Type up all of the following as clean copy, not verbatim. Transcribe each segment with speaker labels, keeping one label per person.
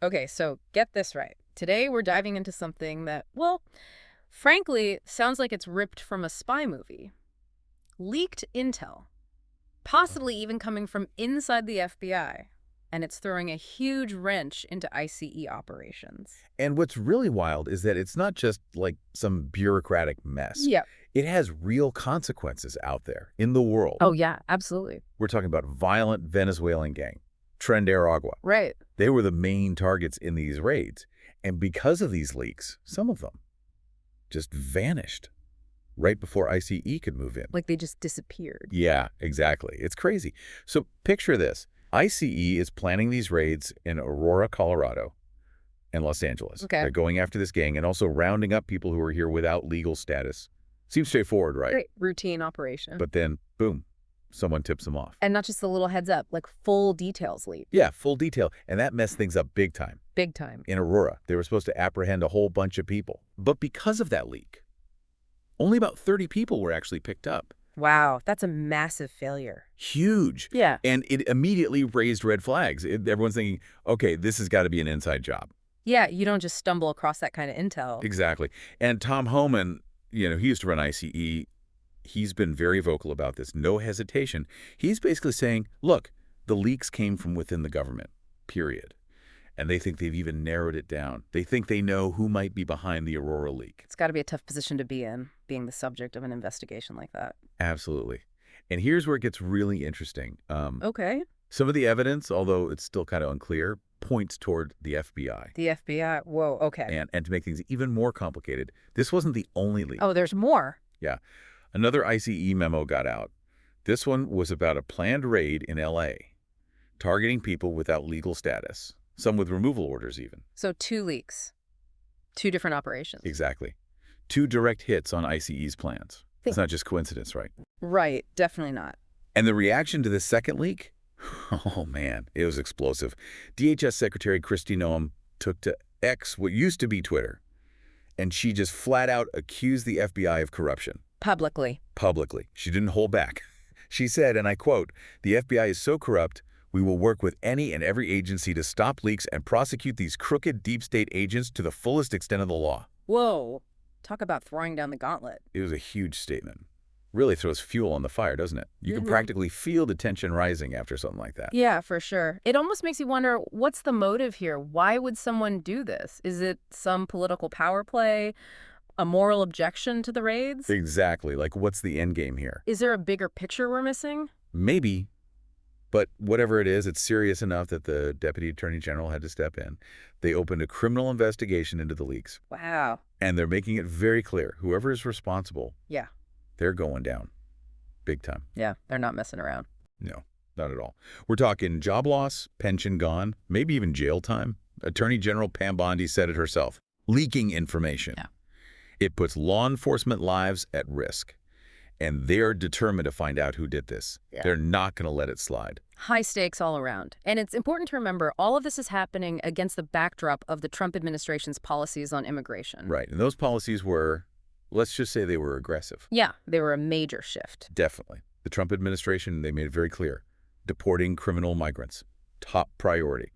Speaker 1: Okay, so get this right. Today we're diving into something that, well, frankly, sounds like it's ripped from a spy movie. Leaked intel, possibly even coming from inside the FBI. And it's throwing a huge wrench into ICE operations.
Speaker 2: And what's really wild is that it's not just like some bureaucratic mess.
Speaker 1: Yep.
Speaker 2: It has real consequences out there in the world.
Speaker 1: Oh, yeah, absolutely.
Speaker 2: We're talking about violent Venezuelan gang, Tren Aragua.
Speaker 1: Right.
Speaker 2: They were the main targets in these raids. And because of these leaks, some of them just vanished right before ICE could move in.
Speaker 1: Like they just disappeared.
Speaker 2: Yeah, exactly. It's crazy. So picture this. ICE is planning these raids in Aurora, Colorado, and Los Angeles.
Speaker 1: Okay.
Speaker 2: They're going after this gang and also rounding up people who are here without legal status. Seems straightforward, right?
Speaker 1: Great. Routine operation.
Speaker 2: But then, boom, someone tips them off.
Speaker 1: And not just the little heads up, like full details leak.
Speaker 2: Yeah, full detail. And that messed things up big time.
Speaker 1: Big time.
Speaker 2: In Aurora, they were supposed to apprehend a whole bunch of people. But because of that leak, only about 30 people were actually picked up.
Speaker 1: Wow, that's a massive failure.
Speaker 2: Huge.
Speaker 1: Yeah.
Speaker 2: And it immediately raised red flags. Everyone's thinking, okay, this has got to be an inside job.
Speaker 1: Yeah, you don't just stumble across that kind of intel.
Speaker 2: Exactly. And Tom Homan, he used to run ICE. He's been very vocal about this, no hesitation. He's basically saying, look, the leaks came from within the government, period. And they think they've even narrowed it down. They think they know who might be behind the Aurora leak.
Speaker 1: It's got to be a tough position to be in, being the subject of an investigation like that.
Speaker 2: Absolutely. And here's where it gets really interesting.
Speaker 1: Okay.
Speaker 2: Some of the evidence, although it's still kind of unclear, points toward the FBI.
Speaker 1: The FBI. Whoa, okay.
Speaker 2: And to make things even more complicated, this wasn't the only leak.
Speaker 1: Oh, there's more.
Speaker 2: Yeah. Another ICE memo got out. This one was about a planned raid in L.A., targeting people without legal status, some with removal orders even.
Speaker 1: So 2 leaks. 2 different operations.
Speaker 2: Exactly. 2 direct hits on ICE's plans. It's not just coincidence, right?
Speaker 1: Right. Definitely not.
Speaker 2: And the reaction to the second leak? Oh, man, it was explosive. DHS Secretary Kristi Noem took to X, what used to be Twitter, and she just flat out accused the FBI of corruption.
Speaker 1: Publicly.
Speaker 2: Publicly. She didn't hold back. She said, and I quote, "The FBI is so corrupt, we will work with any and every agency to stop leaks and prosecute these crooked deep state agents to the fullest extent of the law."
Speaker 1: Whoa. Talk about throwing down the gauntlet.
Speaker 2: It was a huge statement. Really throws fuel on the fire, doesn't it? You can practically feel the tension rising after something like that.
Speaker 1: Yeah, for sure. It almost makes you wonder, what's the motive here? Why would someone do this? Is it some political power play? A moral objection to the raids?
Speaker 2: Exactly. Like, what's the end game here?
Speaker 1: Is there a bigger picture we're missing?
Speaker 2: Maybe. But whatever it is, it's serious enough that the Deputy Attorney General had to step in. They opened a criminal investigation into the leaks.
Speaker 1: Wow.
Speaker 2: And they're making it very clear, whoever is responsible,
Speaker 1: Yeah.
Speaker 2: they're going down. Big time.
Speaker 1: Yeah, they're not messing around.
Speaker 2: No, not at all. We're talking job loss, pension gone, maybe even jail time. Attorney General Pam Bondi said it herself. Leaking information.
Speaker 1: Yeah.
Speaker 2: It puts law enforcement lives at risk. And they're determined to find out who did this.
Speaker 1: Yeah.
Speaker 2: They're not going to let it slide.
Speaker 1: High stakes all around. And it's important to remember all of this is happening against the backdrop of the Trump administration's policies on immigration.
Speaker 2: Right. And those policies were, let's just say they were aggressive.
Speaker 1: Yeah, they were a major shift.
Speaker 2: Definitely. The Trump administration, they made it very clear. Deporting criminal migrants, top priority.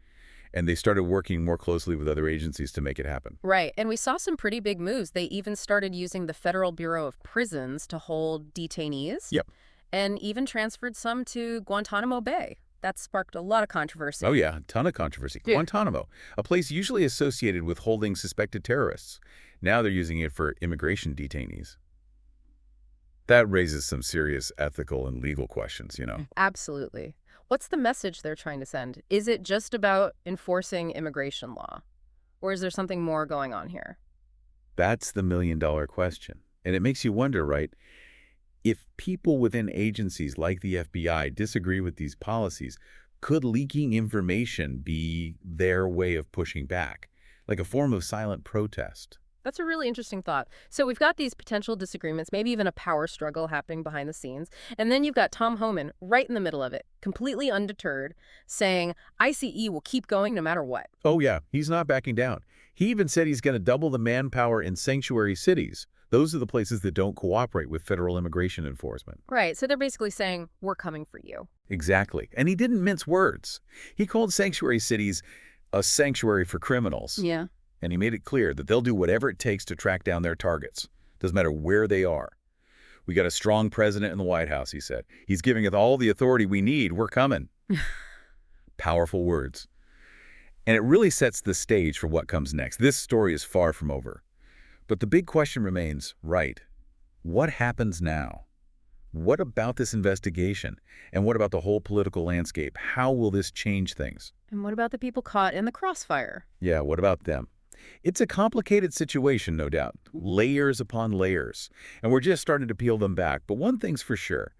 Speaker 2: And they started working more closely with other agencies to make it happen.
Speaker 1: Right. And we saw some pretty big moves. They even started using the Federal Bureau of Prisons to hold detainees.
Speaker 2: Yep.
Speaker 1: And even transferred some to Guantanamo Bay. That sparked a lot of controversy.
Speaker 2: Oh, yeah, a ton of controversy.
Speaker 1: Dude.
Speaker 2: Guantanamo, a place usually associated with holding suspected terrorists. Now they're using it for immigration detainees. That raises some serious ethical and legal questions,
Speaker 1: Absolutely. What's the message they're trying to send? Is it just about enforcing immigration law? Or is there something more going on here?
Speaker 2: That's the million-dollar question. And it makes you wonder, right? If people within agencies like the FBI disagree with these policies, could leaking information be their way of pushing back, like a form of silent protest?
Speaker 1: That's a really interesting thought. So we've got these potential disagreements, maybe even a power struggle happening behind the scenes. And then you've got Tom Homan right in the middle of it, completely undeterred, saying ICE will keep going no matter what.
Speaker 2: Oh, yeah, he's not backing down. He even said he's going to double the manpower in sanctuary cities. Those are the places that don't cooperate with federal immigration enforcement.
Speaker 1: Right. So they're basically saying, we're coming for you.
Speaker 2: Exactly. And he didn't mince words. He called sanctuary cities a sanctuary for criminals.
Speaker 1: Yeah.
Speaker 2: And he made it clear that they'll do whatever it takes to track down their targets. Doesn't matter where they are. We got a strong president in the White House, he said. He's giving us all the authority we need. We're coming. Powerful words. And it really sets the stage for what comes next. This story is far from over. But the big question remains, right, what happens now? What about this investigation? And what about the whole political landscape? How will this change things?
Speaker 1: And what about the people caught in the crossfire?
Speaker 2: Yeah, what about them? It's a complicated situation, no doubt. Layers upon layers. And we're just starting to peel them back. But one thing's for sure.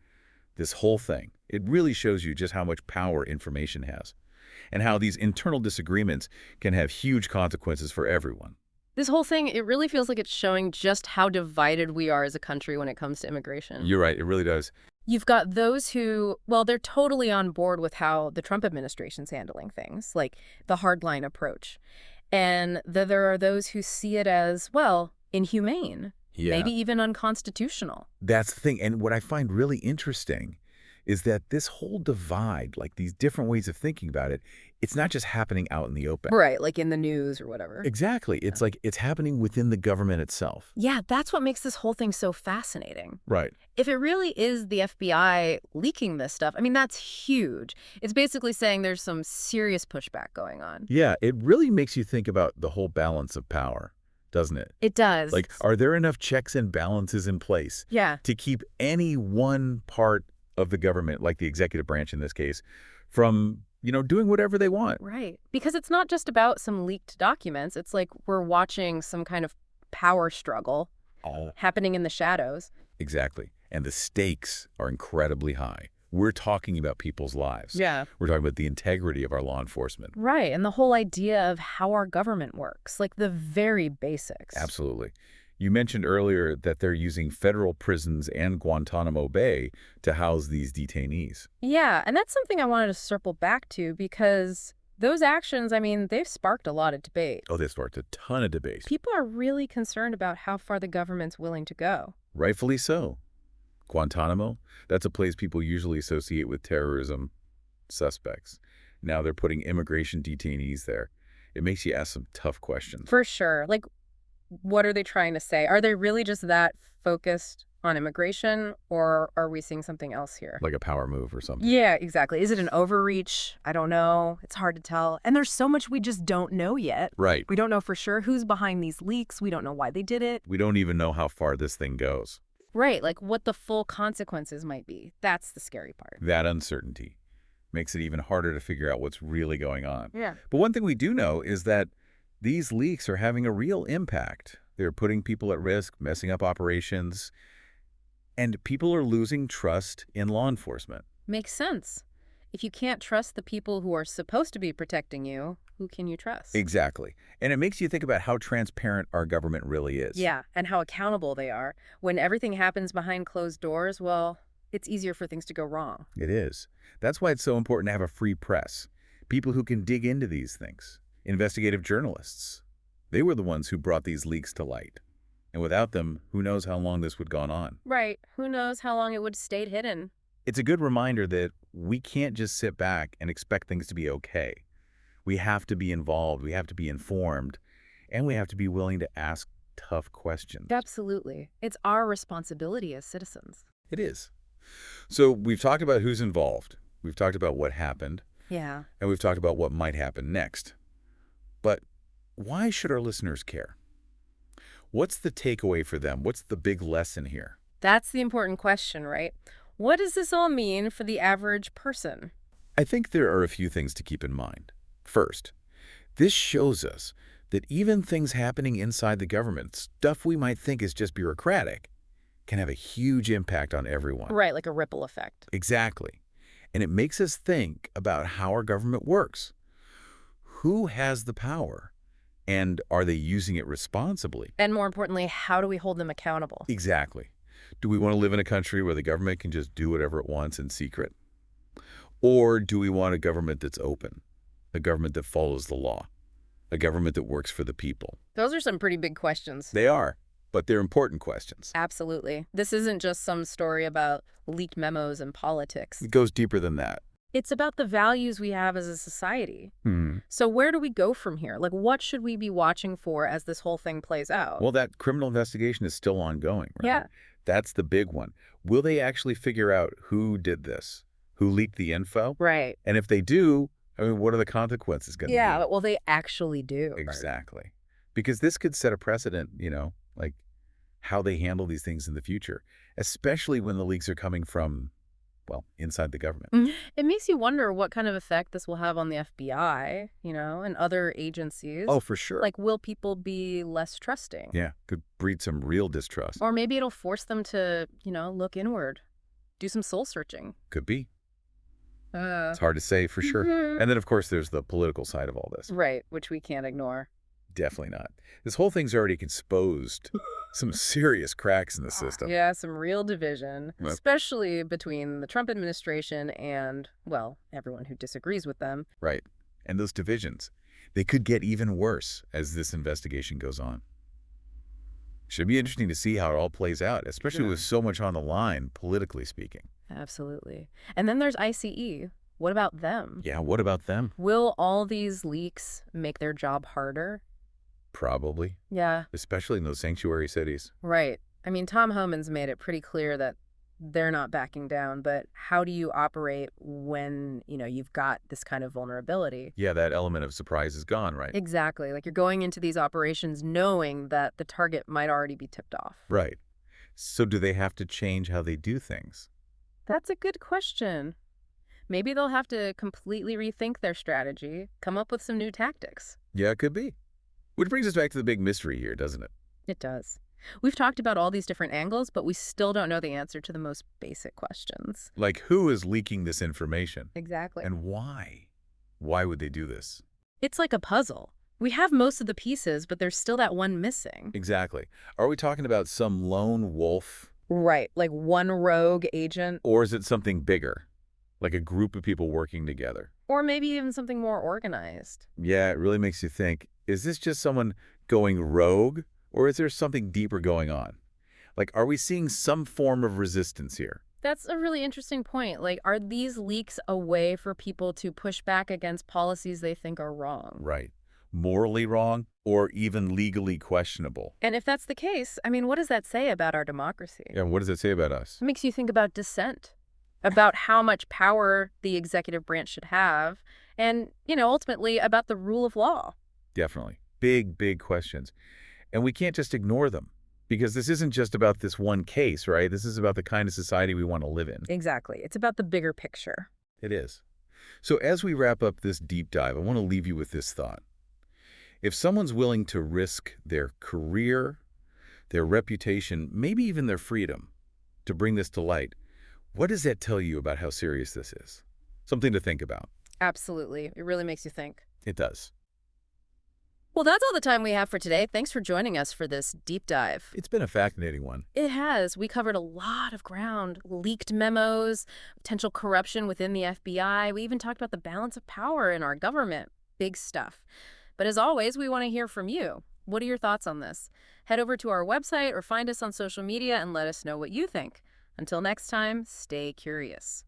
Speaker 2: This whole thing, it really shows you just how much power information has. And how these internal disagreements can have huge consequences for everyone.
Speaker 1: This whole thing, it really feels like it's showing just how divided we are as a country when it comes to immigration.
Speaker 2: You're right, it really does.
Speaker 1: You've got those who, well, they're totally on board with how the Trump administration's handling things, like the hardline approach. And there are those who see it as, well, inhumane, maybe even unconstitutional.
Speaker 2: That's the thing. And what I find really interesting is that this whole divide, like these different ways of thinking about it, it's not just happening out in the open.
Speaker 1: Right, like in the news or whatever.
Speaker 2: Exactly. It's like it's happening within the government itself.
Speaker 1: Yeah, that's what makes this whole thing so fascinating.
Speaker 2: Right.
Speaker 1: If it really is the FBI leaking this stuff, I mean, that's huge. It's basically saying there's some serious pushback going on.
Speaker 2: Yeah, it really makes you think about the whole balance of power, doesn't it?
Speaker 1: It does.
Speaker 2: Like, are there enough checks and balances in place to keep any one part of the government, like the executive branch in this case, from, doing whatever they want?
Speaker 1: Right. Because it's not just about some leaked documents. It's like we're watching some kind of power struggle happening in the shadows.
Speaker 2: Exactly. And the stakes are incredibly high. We're talking about people's lives.
Speaker 1: Yeah.
Speaker 2: We're talking about the integrity of our law enforcement.
Speaker 1: Right. And the whole idea of how our government works, like the very basics.
Speaker 2: Absolutely. You mentioned earlier that they're using federal prisons and Guantanamo Bay to house these detainees.
Speaker 1: Yeah, and that's something I wanted to circle back to because those actions, I mean, they've sparked a lot of debate.
Speaker 2: Oh, they sparked a ton of debate.
Speaker 1: People are really concerned about how far the government's willing to go.
Speaker 2: Rightfully so. Guantanamo, that's a place people usually associate with terrorism suspects. Now they're putting immigration detainees there. It makes you ask some tough questions.
Speaker 1: For sure. Like, what are they trying to say? Are they really just that focused on immigration, or are we seeing something else here?
Speaker 2: Like a power move or something.
Speaker 1: Yeah, exactly. Is it an overreach? I don't know. It's hard to tell. And there's so much we just don't know yet.
Speaker 2: Right.
Speaker 1: We don't know for sure who's behind these leaks. We don't know why they did it.
Speaker 2: We don't even know how far this thing goes.
Speaker 1: Right, like what the full consequences might be. That's the scary part.
Speaker 2: That uncertainty makes it even harder to figure out what's really going on.
Speaker 1: Yeah.
Speaker 2: But one thing we do know is that these leaks are having a real impact. They're putting people at risk, messing up operations, and people are losing trust in law enforcement.
Speaker 1: Makes sense. If you can't trust the people who are supposed to be protecting you, who can you trust?
Speaker 2: Exactly. And it makes you think about how transparent our government really is.
Speaker 1: Yeah, and how accountable they are. When everything happens behind closed doors, well, it's easier for things to go wrong.
Speaker 2: It is. That's why it's so important to have a free press. People who can dig into these things. Investigative journalists. They were the ones who brought these leaks to light. And without them, who knows how long this would have gone on.
Speaker 1: Right. Who knows how long it would have stayed hidden.
Speaker 2: It's a good reminder that we can't just sit back and expect things to be okay. We have to be involved, we have to be informed, and we have to be willing to ask tough questions.
Speaker 1: Absolutely. It's our responsibility as citizens.
Speaker 2: It is. So we've talked about who's involved. We've talked about what happened.
Speaker 1: Yeah.
Speaker 2: And we've talked about what might happen next. But why should our listeners care? What's the takeaway for them? What's the big lesson here?
Speaker 1: That's the important question, right? What does this all mean for the average person?
Speaker 2: I think there are a few things to keep in mind. First, this shows us that even things happening inside the government, stuff we might think is just bureaucratic, can have a huge impact on everyone.
Speaker 1: Right, like a ripple effect.
Speaker 2: Exactly. And it makes us think about how our government works. Who has the power? And are they using it responsibly?
Speaker 1: And more importantly, how do we hold them accountable?
Speaker 2: Exactly. Do we want to live in a country where the government can just do whatever it wants in secret? Or do we want a government that's open, a government that follows the law, a government that works for the people?
Speaker 1: Those are some pretty big questions.
Speaker 2: They are, but they're important questions.
Speaker 1: Absolutely. This isn't just some story about leaked memos and politics.
Speaker 2: It goes deeper than that.
Speaker 1: It's about the values we have as a society.
Speaker 2: Hmm.
Speaker 1: So where do we go from here? Like, what should we be watching for as this whole thing plays out?
Speaker 2: Well, that criminal investigation is still ongoing, right?
Speaker 1: Yeah,
Speaker 2: That's the big one. Will they actually figure out who did this? Who leaked the info?
Speaker 1: right.
Speaker 2: And if they do, I mean, what are the consequences going to
Speaker 1: Yeah,
Speaker 2: be?
Speaker 1: well, they actually do.
Speaker 2: Exactly. Because this could set a precedent, like how they handle these things in the future, especially when the leaks are coming from, well, inside the government.
Speaker 1: It makes you wonder what kind of effect this will have on the FBI, and other agencies.
Speaker 2: Oh, for sure.
Speaker 1: Like, will people be less trusting?
Speaker 2: Yeah, could breed some real distrust.
Speaker 1: Or maybe it'll force them to, look inward, do some soul searching.
Speaker 2: Could be.
Speaker 1: Uh,
Speaker 2: It's hard to say for sure.
Speaker 1: mhm.
Speaker 2: And then, of course, there's the political side of all this.
Speaker 1: Right, which we can't ignore.
Speaker 2: Definitely not. This whole thing's already exposed some serious cracks in the system.
Speaker 1: Yeah, some real division,
Speaker 2: Well-
Speaker 1: especially between the Trump administration and, well, everyone who disagrees with them.
Speaker 2: Right. And those divisions, they could get even worse as this investigation goes on. Should be interesting to see how it all plays out, especially with so much on the line, politically speaking.
Speaker 1: Absolutely. And then there's ICE. What about them?
Speaker 2: Yeah, what about them?
Speaker 1: Will all these leaks make their job harder?
Speaker 2: Probably,
Speaker 1: Yeah,
Speaker 2: especially in those sanctuary cities.
Speaker 1: right. I mean, Tom Homan's made it pretty clear that they're not backing down, but how do you operate when, you've got this kind of vulnerability?
Speaker 2: Yeah, that element of surprise is gone, right?
Speaker 1: Exactly. Like, you're going into these operations knowing that the target might already be tipped off.
Speaker 2: Right. So do they have to change how they do things?
Speaker 1: That's a good question. Maybe they'll have to completely rethink their strategy, come up with some new tactics.
Speaker 2: Yeah, it could be. Which brings us back to the big mystery here, doesn't it?
Speaker 1: It does. We've talked about all these different angles, but we still don't know the answer to the most basic questions.
Speaker 2: Like, who is leaking this information?
Speaker 1: Exactly.
Speaker 2: And why? Why would they do this?
Speaker 1: It's like a puzzle. We have most of the pieces, but there's still that one missing.
Speaker 2: Exactly. Are we talking about some lone wolf?
Speaker 1: Right, like one rogue agent,
Speaker 2: Or is it something bigger? Like a group of people working together?
Speaker 1: or maybe even something more organized.
Speaker 2: Yeah, it really makes you think, is this just someone going rogue? Or is there something deeper going on? Like, are we seeing some form of resistance here?
Speaker 1: That's a really interesting point. Like, are these leaks a way for people to push back against policies they think are wrong?
Speaker 2: Right. Morally wrong or even legally questionable?
Speaker 1: And if that's the case, I mean, what does that say about our democracy?
Speaker 2: Yeah, what does it say about us?
Speaker 1: It makes you think about dissent, about how much power the executive branch should have, and, ultimately about the rule of law.
Speaker 2: Definitely. Big, big questions. And we can't just ignore them because this isn't just about this one case, right? This is about the kind of society we want to live in.
Speaker 1: Exactly. It's about the bigger picture.
Speaker 2: It is. So as we wrap up this deep dive, I want to leave you with this thought. If someone's willing to risk their career, their reputation, maybe even their freedom to bring this to light, what does that tell you about how serious this is? Something to think about.
Speaker 1: Absolutely. It really makes you think.
Speaker 2: It does.
Speaker 1: Well, that's all the time we have for today. Thanks for joining us for this deep dive.
Speaker 2: It's been a fascinating one.
Speaker 1: It has. We covered a lot of ground. Leaked memos, potential corruption within the FBI. We even talked about the balance of power in our government. Big stuff. But as always, we want to hear from you. What are your thoughts on this? Head over to our website or find us on social media and let us know what you think. Until next time, stay curious.